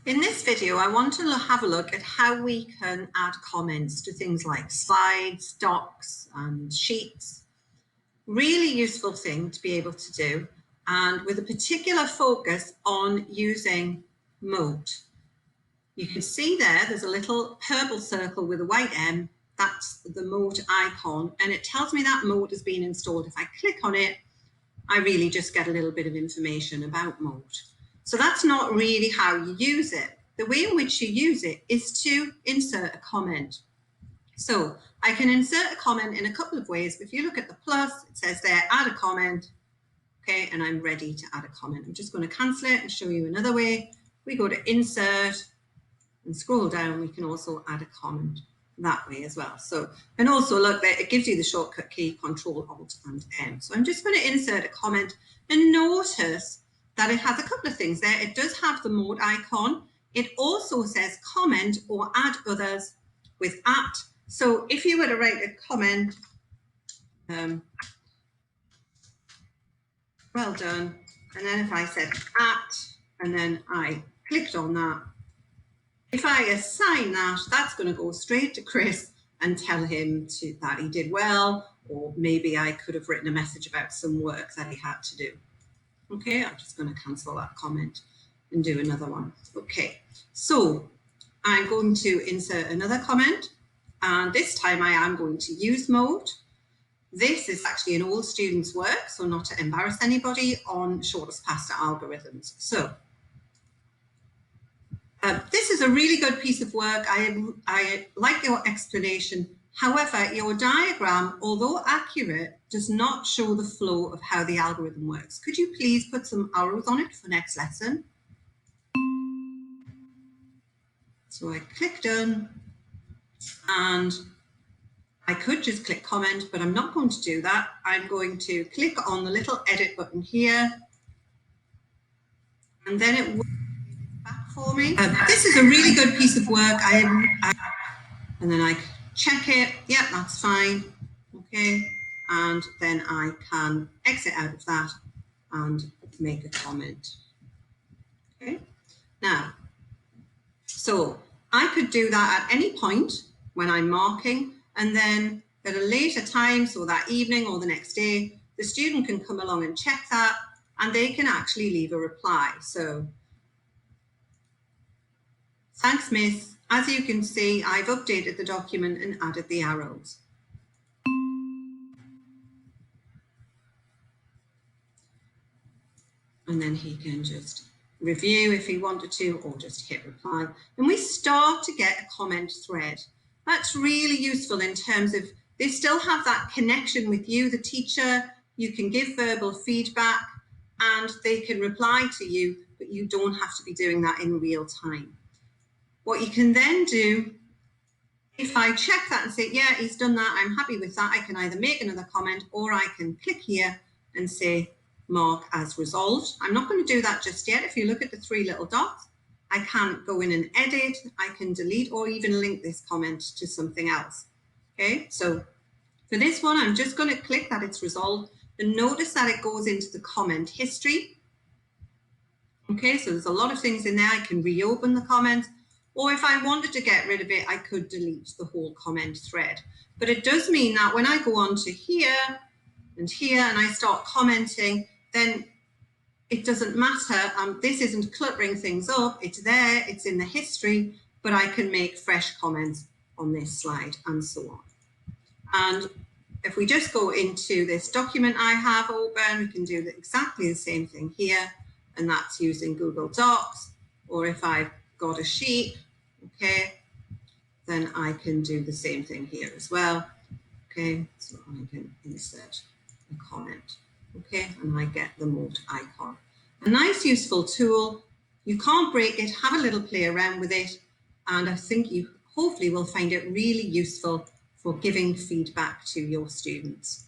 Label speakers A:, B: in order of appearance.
A: In this video, I want to have a look at how we can add comments to things like slides, docs, and sheets. Really useful thing to be able to do, and with a particular focus on using Mote. You can see there's a little purple circle with a white M. That's the Mote icon, and it tells me that Mote has been installed. If I click on it, I really just get a little bit of information about Mote. So that's not really how you use it. The way in which you use it is to insert a comment. So I can insert a comment in a couple of ways. If you look at the plus, it says there, add a comment. Okay, and I'm ready to add a comment. I'm just going to cancel it and show you another way. We go to insert and scroll down. We can also add a comment that way as well. So, and also look there, it gives you the shortcut key, Control, Alt, and M. So I'm just going to insert a comment, and notice that it has a couple of things there. It does have the Mote icon. It also says comment or add others with @ So if you were to write a comment, well done, and then if I said @ and then I clicked on that, if I assign that, that's going to go straight to Chris and tell him that he did well, or maybe I could have written a message about some work that he had to do. Okay, I'm just going to cancel that comment and do another one. Okay, so I'm going to insert another comment, and this time I am going to use Mote. This is actually an old student's work, so not to embarrass anybody, on shortest pasta algorithms. So this is a really good piece of work. I like your explanation. However, your diagram, although accurate, does not show the flow of how the algorithm works. Could you please put some arrows on it for next lesson? So I click done, and I could just click comment, but I'm not going to do that. I'm going to click on the little edit button here, and then it will back for me. This is a really good piece of work. And then I check it. Yep, that's fine. Okay, and then I can exit out of that and make a comment. Okay, now, so I could do that at any point when I'm marking, and then at a later time, so that evening or the next day, the student can come along and check that, and they can actually leave a reply. So, thanks, Miss. As you can see, I've updated the document and added the arrows. And then he can just review if he wanted to, or just hit reply. And we start to get a comment thread. That's really useful in terms of they still have that connection with you, the teacher. You can give verbal feedback and they can reply to you, but you don't have to be doing that in real time. What you can then do, if I check that and say, yeah, he's done that, I'm happy with that, I can either make another comment or I can click here and say mark as resolved. I'm not going to do that just yet. If you look at the 3 little dots, I can go in and edit, I can delete or even link this comment to something else. Okay, so for this one, I'm just going to click that it's resolved, and notice that it goes into the comment history. Okay, so there's a lot of things in there. I can reopen the comment, or if I wanted to get rid of it, I could delete the whole comment thread. But it does mean that when I go on to here and here and I start commenting, then it doesn't matter. This isn't cluttering things up. It's there, it's in the history, but I can make fresh comments on this slide and so on. And if we just go into this document I have open, we can do exactly the same thing here, and that's using Google Docs. Or if I've got a sheet, okay, then I can do the same thing here as well. Okay, so I can insert a comment. Okay, and I get the Mote icon. A nice useful tool. You can't break it, have a little play around with it, and I think you hopefully will find it really useful for giving feedback to your students.